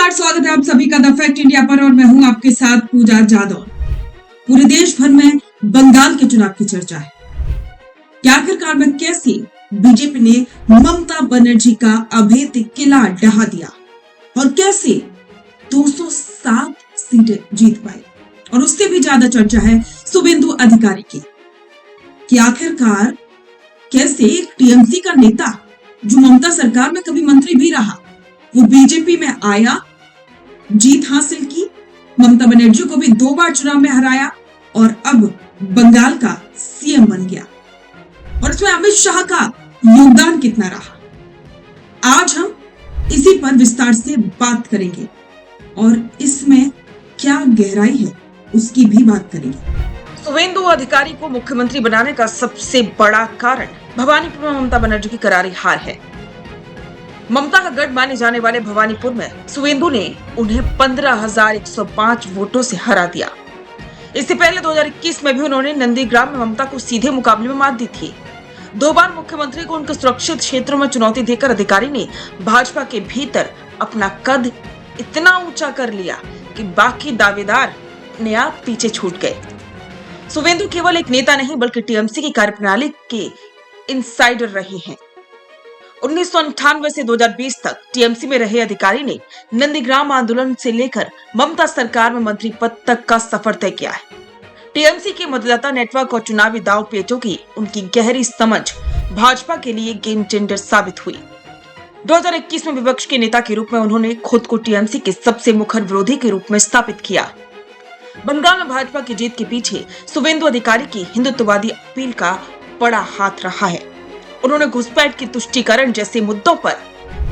नमस्कार, स्वागत है आप सभी का द फैक्ट इंडिया पर और मैं हूं आपके साथ पूजा जादव। पूरे देश भर में बंगाल के चुनाव की चर्चा है कि आखिरकार में कैसे बीजेपी ने ममता बनर्जी का अभेद्य किला ढहा दिया और कैसे 207 सीटें जीत पाई। और उससे भी ज्यादा चर्चा है शुभेंदु अधिकारी की कि आखिरकार कैसे एक टीएमसी का नेता जो ममता सरकार में कभी मंत्री भी रहा, वो बीजेपी में आया, जीत हासिल की, ममता बनर्जी को भी 2 बार चुनाव में हराया और अब बंगाल का सीएम बन गया। और इसमें अमित शाह का योगदान कितना रहा, आज हम इसी पर विस्तार से बात करेंगे और इसमें क्या गहराई है उसकी भी बात करेंगे। शुभेंदु अधिकारी को मुख्यमंत्री बनाने का सबसे बड़ा कारण भवानीपुर में ममता बनर्जी की करारी हार है। ममता का गढ़ माने जाने वाले भवानीपुर में शुभेंदु ने उन्हें 15,105 वोटों से हरा दिया। इससे पहले 2021 में भी उन्होंने नंदीग्राम में ममता को सीधे मुकाबले में मात दी थी। 2 बार मुख्यमंत्री को उनके सुरक्षित क्षेत्रों में चुनौती देकर अधिकारी ने भाजपा के भीतर अपना कद इतना ऊंचा कर लिया कि बाकी दावेदार अपने आप पीछे छूट गए। शुभेंदु केवल एक नेता नहीं बल्कि टीएमसी की कार्यप्रणाली के इनसाइडर रहे हैं। 1998 से 2020 तक टीएमसी में रहे अधिकारी ने नंदीग्राम आंदोलन से लेकर ममता सरकार में मंत्री पद तक का सफर तय किया है। टीएमसी के मतदाता नेटवर्क और चुनावी दाव पेचों की उनकी गहरी समझ भाजपा के लिए गेम चेंजर साबित हुई। 2021 में विपक्ष के नेता के रूप में उन्होंने खुद को टीएमसी के सबसे मुखर विरोधी के रूप में स्थापित किया। बंगाल में भाजपा की जीत के पीछे शुभेंदु अधिकारी की हिंदुत्ववादी अपील का बड़ा हाथ रहा है। उन्होंने घुसपैठ की तुष्टीकरण जैसे मुद्दों पर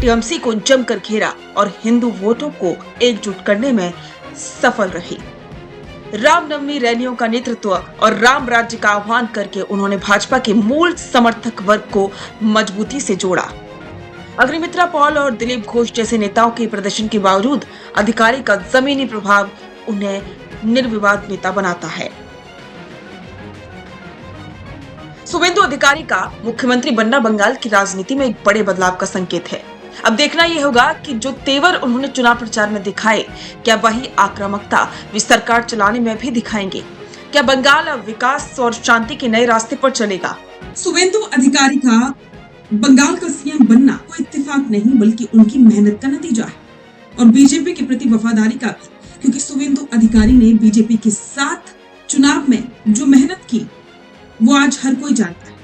टीएमसी को जमकर घेरा और हिंदू वोटों को एकजुट करने में सफल रही। रामनवमी रैलियों का नेतृत्व और राम राज्य का आह्वान करके उन्होंने भाजपा के मूल समर्थक वर्ग को मजबूती से जोड़ा। अग्निमित्रा पॉल और दिलीप घोष जैसे नेताओं के प्रदर्शन के बावजूद अधिकारी का जमीनी प्रभाव उन्हें निर्विवाद नेता बनाता है। शुभेंदु अधिकारी का मुख्यमंत्री बनना बंगाल की राजनीति में एक बड़े बदलाव का संकेत है। अब देखना यह होगा कि जो तेवर उन्होंने चुनाव प्रचार में दिखाए, क्या वही आक्रामकता वे सरकार चलाने में भी दिखाएंगे? क्या बंगाल अब विकास और शांति के नए रास्ते पर चलेगा? शुभेंदु अधिकारी का बंगाल का सीएम बनना कोई इत्तेफाक नहीं बल्कि उनकी मेहनत का नतीजा है और बीजेपी के प्रति वफादारी का भी, क्योंकि शुभेंदु अधिकारी ने बीजेपी के साथ चुनाव में जो मेहनत की वो आज हर कोई जानता है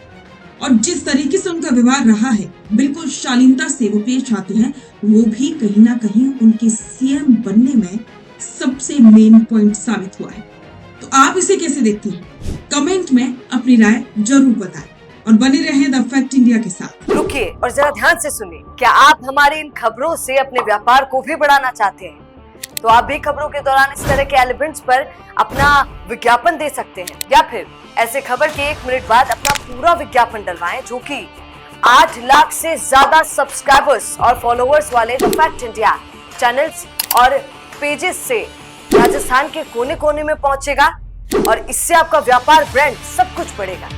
और जिस तरीके से उनका व्यवहार रहा है, बिल्कुल शालीनता से वो पेश आते हैं, वो भी कहीं ना कहीं उनके सीएम बनने में सबसे मेन पॉइंट साबित हुआ है। तो आप इसे कैसे देखती हैं? कमेंट में अपनी राय जरूर बताएं और बने रहें द फैक्ट इंडिया के साथ। रुकिए और जरा ध्यान से सुनिए। क्या आप हमारे इन खबरों से अपने व्यापार को भी बढ़ाना चाहते हैं? तो आप भी खबरों के दौरान इस तरह के एलिमेंट्स पर अपना विज्ञापन दे सकते हैं या फिर ऐसे खबर के 1 मिनट बाद अपना पूरा विज्ञापन डलवाएं, जो कि 8 लाख से ज्यादा सब्सक्राइबर्स और फॉलोअर्स वाले द फैक्ट इंडिया चैनल्स और पेजेस से राजस्थान के कोने कोने में पहुंचेगा और इससे आपका व्यापार, ब्रांड सब कुछ बढ़ेगा।